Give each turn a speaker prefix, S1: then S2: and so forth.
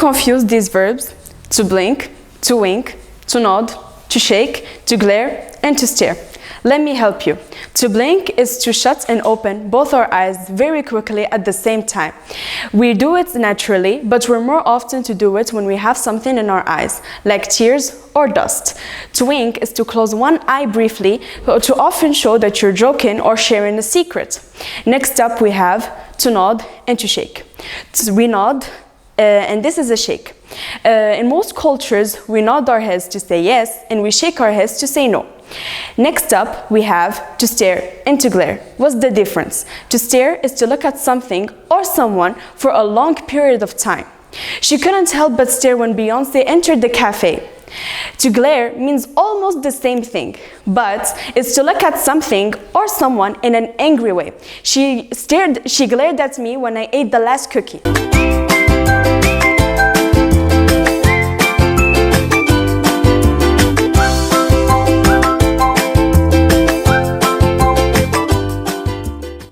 S1: confuse these verbs to blink, to wink, to nod, to shake, to glare, and to stare. Let me help you. To blink is to shut and open both our eyes very quickly at the same time. We do it naturally, but we're more often to do it when we have something in our eyes, like tears or dust. To wink is to close one eye briefly, to often show that you're joking or sharing a secret. Next up, we have to nod and to shake. We nod, and this is a shake. In most cultures, we nod our heads to say yes, and we shake our heads to say no. Next up, we have to stare and to glare. What's the difference? To stare is to look at something or someone for a long period of time. She couldn't help but stare when Beyoncé entered the cafe. To glare means almost the same thing, but it's to look at something or someone in an angry way. She glared at me when I ate the last cookie.